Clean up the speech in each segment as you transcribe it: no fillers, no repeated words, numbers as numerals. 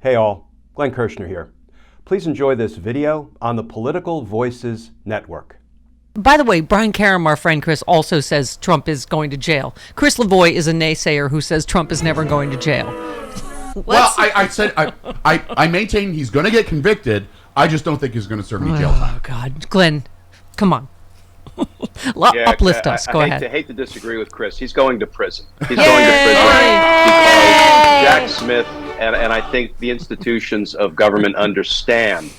Hey all, Glenn Kirschner here. Please enjoy this video on the Political Voices Network. By the way, Brian Karam, our friend Chris, also says Trump is going to jail. Chris Lavoie is a naysayer who says Trump is never going to jail. Well, I maintain he's going to get convicted. I just don't think he's going to serve any jail time. Oh, God. Glenn, come on. Uplift us. Go ahead. I hate to disagree with Chris. He's going to prison. He's going to prison because Jack Smith and I think the institutions of government understand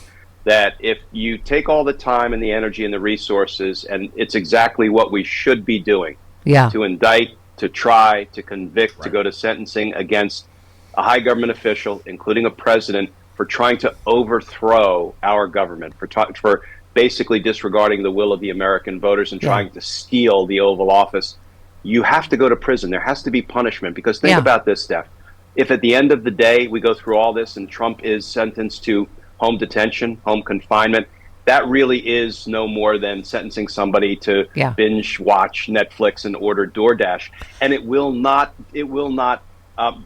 that if you take all the time and the energy and the resources, and it's exactly what we should be doing, to indict, to try, to convict, to go to sentencing against a high government official, including a president, for trying to overthrow our government, for basically disregarding the will of the American voters and trying to steal the Oval Office, you have to go to prison. There has to be punishment. Because think about this, Steph. If at the end of the day we go through all this and Trump is sentenced to home detention, home confinement, that really is no more than sentencing somebody to binge watch Netflix and order DoorDash. And it will not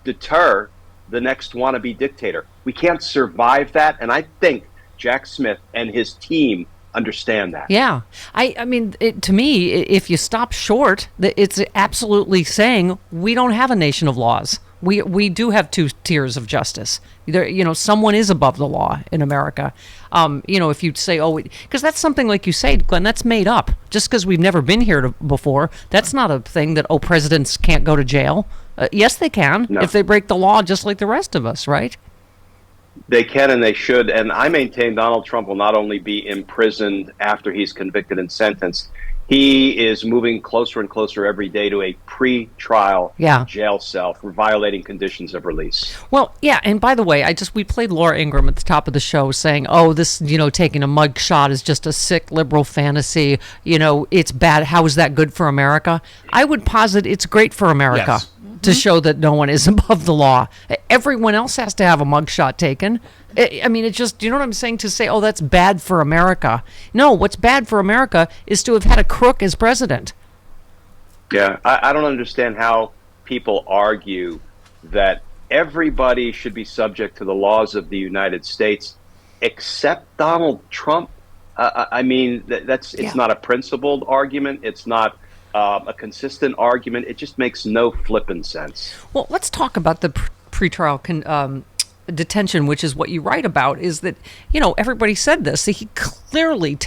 deter the next wannabe dictator. We can't survive that. And I think Jack Smith and his team understand that. Yeah. I mean, to me, if you stop short, it's absolutely saying we don't have a nation of laws. We do have two tiers of justice. Someone is above the law in America. If you say, because that's something, like you say, Glenn, that's made up. Just because we've never been here before, that's not a thing that, presidents can't go to jail. Yes, they can, if they break the law just like the rest of us, right? They can and they should. And I maintain Donald Trump will not only be imprisoned after he's convicted and sentenced, he is moving closer and closer every day to a pre-trial jail cell for violating conditions of release. Well, yeah, and by the way, we played Laura Ingraham at the top of the show saying, this, taking a mug shot is just a sick liberal fantasy. It's bad. How is that good for America? I would posit it's great for America. Yes. To show that no one is above the law. Everyone else has to have a mugshot taken. I mean, it's just, you know what I'm saying, to say, that's bad for America. No, what's bad for America is to have had a crook as president. Yeah, I don't understand how people argue that everybody should be subject to the laws of the United States except Donald Trump. I mean, it's not a principled argument. It's not a consistent argument. It just makes no flippin' sense. Well, let's talk about the pretrial detention, which is what you write about, is that, everybody said this. He clearly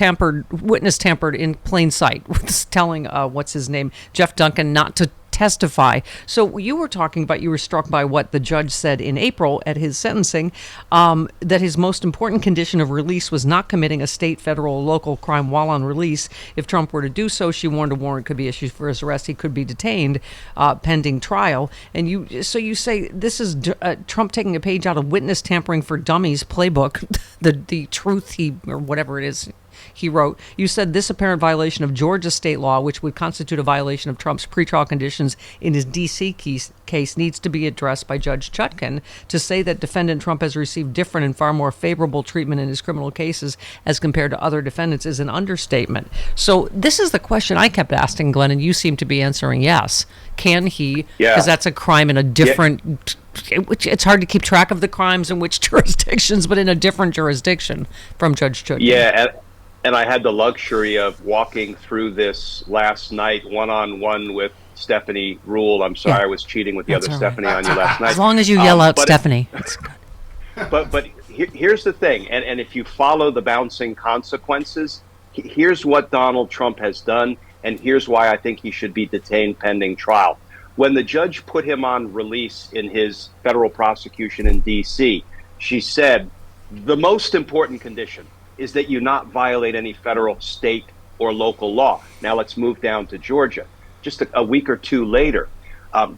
witness tampered in plain sight with telling, what's his name, Jeff Duncan, not to testify. So you were talking about, you were struck by what the judge said in April at his sentencing, that his most important condition of release was not committing a state, federal, or local crime while on release. If Trump were to do so, she warned a warrant could be issued for his arrest. He could be detained pending trial. And you say this is Trump taking a page out of Witness Tampering for Dummies playbook, the truth or whatever it is he wrote. You said this apparent violation of Georgia state law, which would constitute a violation of Trump's pretrial conditions in his D.C. case, needs to be addressed by Judge Chutkan. To say that defendant Trump has received different and far more favorable treatment in his criminal cases as compared to other defendants is an understatement. So this is the question I kept asking, Glenn, and you seem to be answering yes. Can he? Because that's a crime in a different... It's hard to keep track of the crimes in which jurisdictions, but in a different jurisdiction from Judge Chutkan. Yeah, and I had the luxury of walking through this last night one-on-one with Stephanie Rule. I'm sorry I was cheating with the other Stephanie on you last night. As long as you yell out Stephanie. That's good. But here's the thing, and if you follow the bouncing consequences, here's what Donald Trump has done, and here's why I think he should be detained pending trial. When the judge put him on release in his federal prosecution in D.C., she said, the most important condition is that you not violate any federal, state, or local law. Now let's move down to Georgia. Just a week or two later,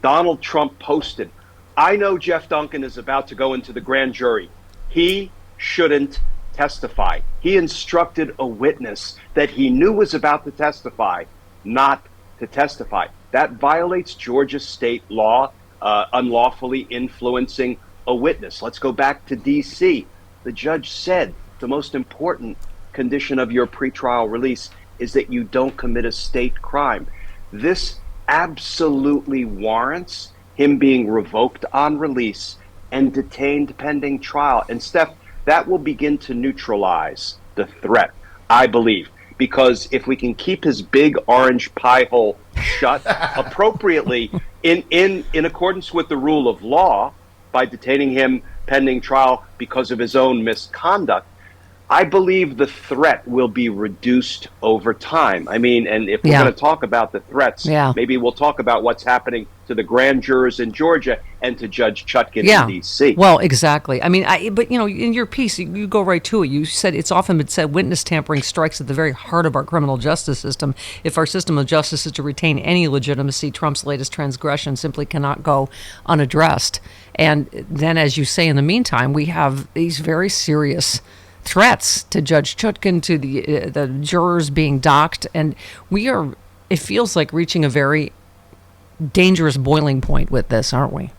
Donald Trump posted, I know Jeff Duncan is about to go into the grand jury. He shouldn't testify. He instructed a witness that he knew was about to testify not to testify. That violates Georgia state law, unlawfully influencing a witness. Let's go back to D.C. The judge said the most important condition of your pretrial release is that you don't commit a state crime. This absolutely warrants him being revoked on release and detained pending trial. And Steph, that will begin to neutralize the threat, I believe, because if we can keep his big orange pie hole shut appropriately in accordance with the rule of law by detaining him pending trial because of his own misconduct, I believe the threat will be reduced over time. I mean, and if we're going to talk about the threats, maybe we'll talk about what's happening to the grand jurors in Georgia and to Judge Chutkan in D.C. Well, exactly. I mean, but, in your piece, you go right to it. You said it's often been said witness tampering strikes at the very heart of our criminal justice system. If our system of justice is to retain any legitimacy, Trump's latest transgression simply cannot go unaddressed. And then, as you say, in the meantime, we have these very serious threats to Judge Chutkan, to the jurors being docked, and it feels like reaching a very dangerous boiling point with this, aren't we?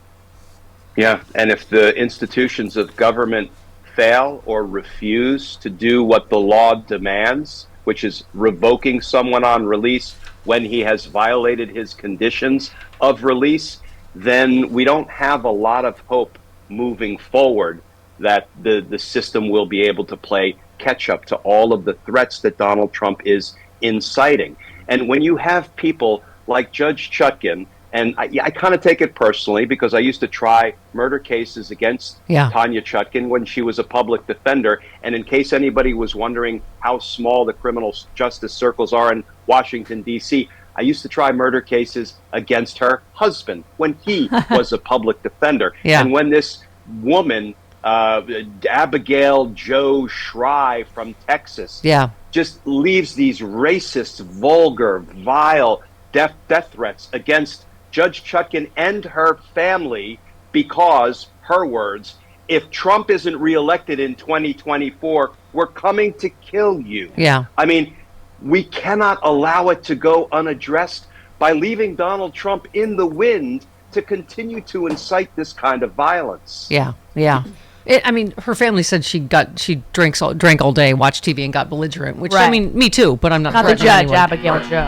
Yeah, and if the institutions of government fail or refuse to do what the law demands, which is revoking someone on release when he has violated his conditions of release, then we don't have a lot of hope moving forward that the system will be able to play catch up to all of the threats that Donald Trump is inciting. And when you have people like Judge Chutkan, and I kind of take it personally because I used to try murder cases against Tanya Chutkan when she was a public defender. And in case anybody was wondering how small the criminal justice circles are in Washington, D.C., I used to try murder cases against her husband when he was a public defender. And when this woman, Abigail Jo Schrei from Texas, just leaves these racist, vulgar, vile death threats against Judge Chutkan and her family because, her words, if Trump isn't reelected in 2024, we're coming to kill you. I mean, we cannot allow it to go unaddressed by leaving Donald Trump in the wind to continue to incite this kind of violence. I mean, her family said she drank all day, watched TV, and got belligerent. Which I mean, me too. But I'm not the judge, anyone. Abigail Jo.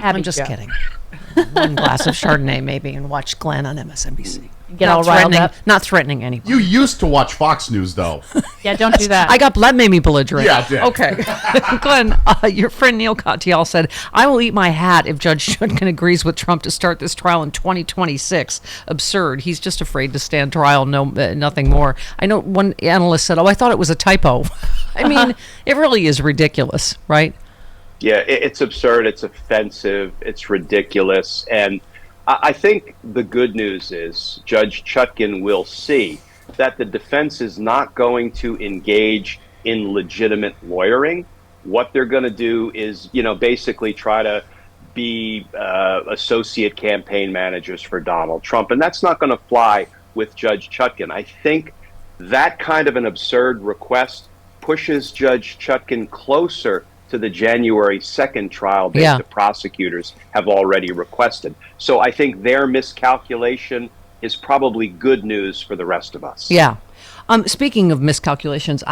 I'm just kidding. One glass of Chardonnay maybe, and watch Glenn on MSNBC. Get all riled up. Not threatening anyone. You used to watch Fox News, though. Yeah, don't do that. That made me belligerent. Yeah, it did. Okay. Glenn, your friend Neil Katyal said, I will eat my hat if Judge Chutkan agrees with Trump to start this trial in 2026. Absurd. He's just afraid to stand trial, nothing more. I know one analyst said, I thought it was a typo. I mean, it really is ridiculous, right? Yeah, it's absurd. It's offensive. It's ridiculous. And I think the good news is Judge Chutkan will see that the defense is not going to engage in legitimate lawyering. What they're going to do is, basically try to be associate campaign managers for Donald Trump. And that's not going to fly with Judge Chutkan. I think that kind of an absurd request pushes Judge Chutkan closer to the January 2nd trial date the prosecutors have already requested. So I think their miscalculation is probably good news for the rest of us. Speaking of miscalculations,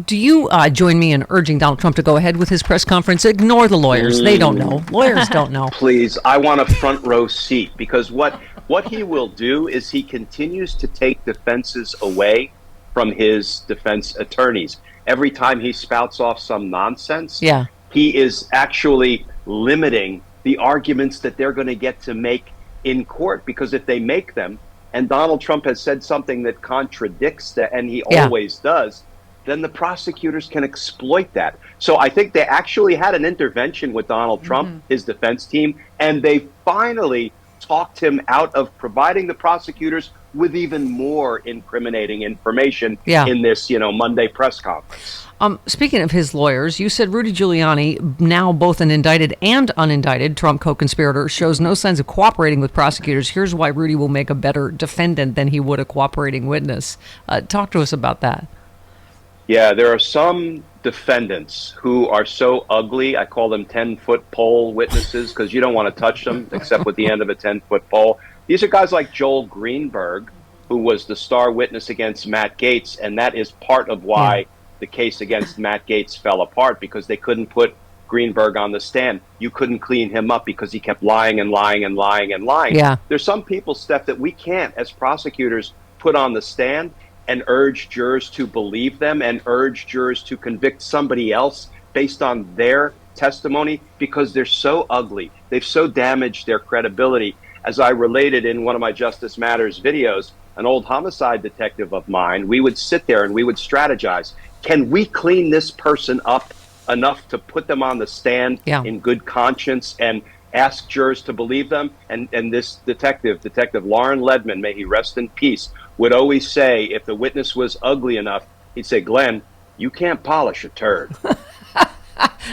do you join me in urging Donald Trump to go ahead with his press conference? Ignore the lawyers. They don't know. Lawyers don't know. Please, I want a front row seat because what he will do is he continues to take defenses away from his defense attorneys. Every time he spouts off some nonsense, he is actually limiting the arguments that they're going to get to make in court, because if they make them, and Donald Trump has said something that contradicts that, and he always does, then the prosecutors can exploit that. So I think they actually had an intervention with Donald Trump, his defense team, and they finally talked him out of providing the prosecutors with even more incriminating information in this, Monday press conference. Speaking of his lawyers, you said Rudy Giuliani, now both an indicted and unindicted Trump co-conspirator, shows no signs of cooperating with prosecutors. Here's why Rudy will make a better defendant than he would a cooperating witness. Talk to us about that. Yeah, there are some defendants who are so ugly, I call them 10-foot pole witnesses, because you don't want to touch them except with the end of a 10-foot pole. These are guys like Joel Greenberg, who was the star witness against Matt Gaetz, and that is part of why the case against Matt Gaetz fell apart, because they couldn't put Greenberg on the stand. You couldn't clean him up because he kept lying and lying and lying and lying. There's some people, Steph, that we can't, as prosecutors, put on the stand and urge jurors to believe them and urge jurors to convict somebody else based on their testimony because they're so ugly. They've so damaged their credibility. As I related in one of my Justice Matters videos, an old homicide detective of mine, we would sit there and we would strategize. Can we clean this person up enough to put them on the stand in good conscience and ask jurors to believe them? And this Detective Lauren Ledman, may he rest in peace, would always say if the witness was ugly enough, he'd say, Glenn, you can't polish a turd.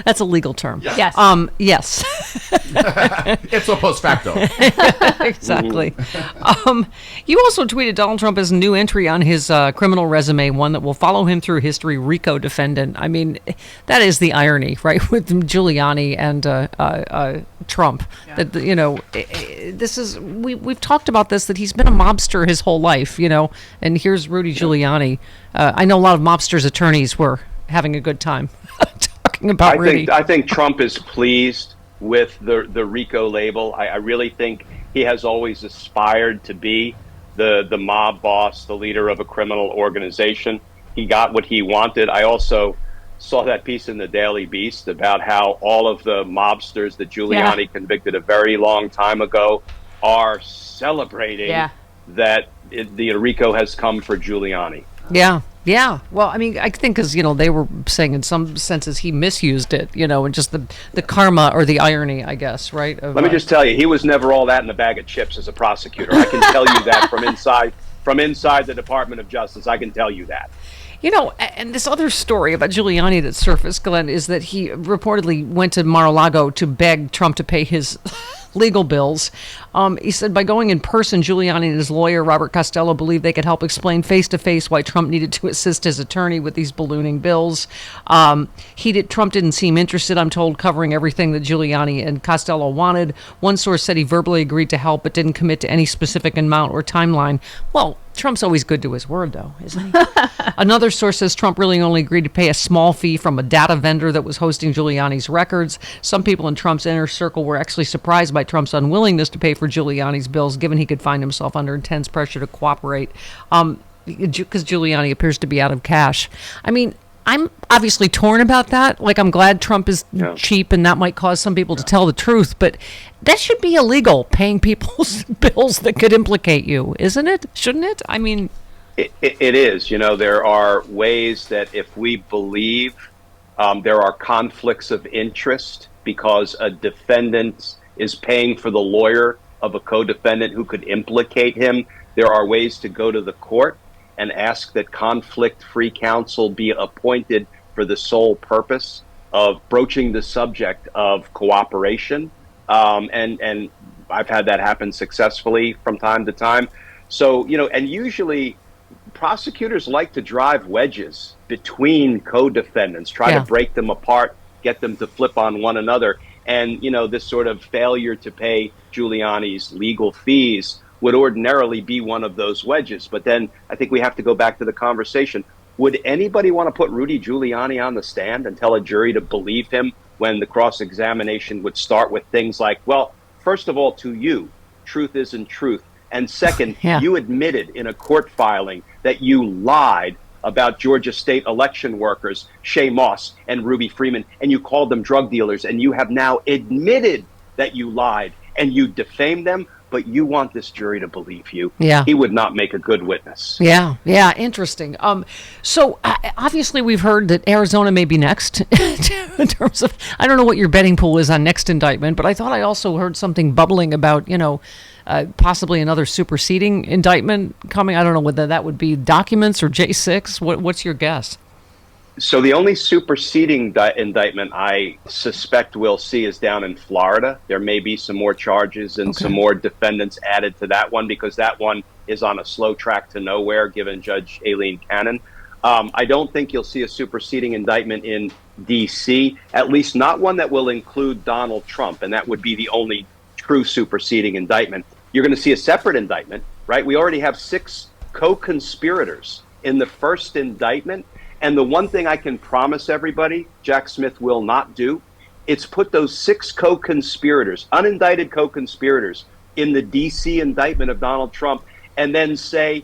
That's a legal term. Yes. Yes. It's a post facto. Exactly. You also tweeted Donald Trump has a new entry on his criminal resume, one that will follow him through history, RICO defendant. I mean, that is the irony, right, with Giuliani and Trump. Yeah. That, you know, this is, we've talked about this, that he's been a mobster his whole life, you know, and here's Rudy Giuliani. I know a lot of mobsters' attorneys were having a good time talking about Rudy. I think Trump is pleased with the RICO label. I really think he has always aspired to be the mob boss, the leader of a criminal organization. He got what he wanted. I also saw that piece in the Daily Beast about how all of the mobsters that Giuliani convicted a very long time ago are celebrating that the RICO has come for Giuliani. Yeah. Yeah. Well, I mean, I think because, you know, they were saying in some senses he misused it, you know, and just the karma or the irony, I guess, right? Let me just tell you, he was never all that in a bag of chips as a prosecutor. I can tell you that from inside the Department of Justice. I can tell you that. You know, and this other story about Giuliani that surfaced, Glenn, is that he reportedly went to Mar-a-Lago to beg Trump to pay his legal bills. He said by going in person, Giuliani and his lawyer, Robert Costello, believed they could help explain face-to-face why Trump needed to assist his attorney with these ballooning bills. Trump didn't seem interested, I'm told, covering everything that Giuliani and Costello wanted. One source said he verbally agreed to help but didn't commit to any specific amount or timeline. Well, Trump's always good to his word, though, isn't he? Another source says Trump really only agreed to pay a small fee from a data vendor that was hosting Giuliani's records. Some people in Trump's inner circle were actually surprised by Trump's unwillingness to pay for Giuliani's bills, given he could find himself under intense pressure to cooperate, because Giuliani appears to be out of cash. I mean, I'm obviously torn about that. Like, I'm glad Trump is cheap, and that might cause some people to tell the truth, but that should be illegal, paying people's bills that could implicate you, isn't it? Shouldn't it? I mean... It is. You know, there are ways that if we believe there are conflicts of interest because a defendant is paying for the lawyer of a co-defendant who could implicate him, there are ways to go to the court and ask that conflict-free counsel be appointed for the sole purpose of broaching the subject of cooperation. And I've had that happen successfully from time to time. So, you know, and usually prosecutors like to drive wedges between co-defendants, try to break them apart, get them to flip on one another. And, you know, this sort of failure to pay Giuliani's legal fees would ordinarily be one of those wedges. But then I think we have to go back to the conversation. Would anybody want to put Rudy Giuliani on the stand and tell a jury to believe him when the cross-examination would start with things like, well, first of all, to you, truth isn't truth. And second, you admitted in a court filing that you lied about Georgia state election workers, Shay Moss and Ruby Freeman, and you called them drug dealers, and you have now admitted that you lied and you defamed them, but you want this jury to believe you. Yeah. He would not make a good witness. Yeah, interesting. So obviously we've heard that Arizona may be next in terms of, I don't know what your betting pool is on next indictment, but I thought I also heard something bubbling about, you know, possibly another superseding indictment coming. I don't know whether that would be documents or J6. What's your guess? So the only superseding indictment I suspect we'll see is down in Florida. There may be some more charges and some more defendants added to that one because that one is on a slow track to nowhere, given Judge Aileen Cannon. I don't think you'll see a superseding indictment in D.C., at least not one that will include Donald Trump, and that would be the only true superseding indictment. You're going to see a separate indictment, right? We already have 6 co-conspirators in the first indictment. And the one thing I can promise everybody Jack Smith will not do, it's put those 6 co-conspirators, unindicted co-conspirators, in the D.C. indictment of Donald Trump and then say,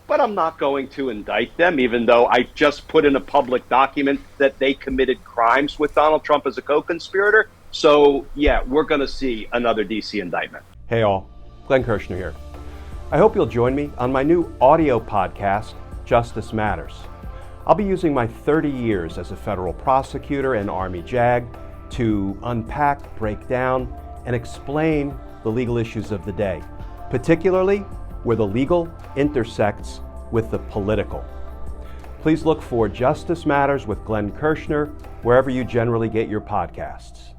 but I'm not going to indict them, even though I just put in a public document that they committed crimes with Donald Trump as a co-conspirator. So, yeah, we're going to see another D.C. indictment. Hey all, Glenn Kirschner here. I hope you'll join me on my new audio podcast, Justice Matters. I'll be using my 30 years as a federal prosecutor and Army JAG to unpack, break down, and explain the legal issues of the day, particularly where the legal intersects with the political. Please look for Justice Matters with Glenn Kirschner wherever you generally get your podcasts.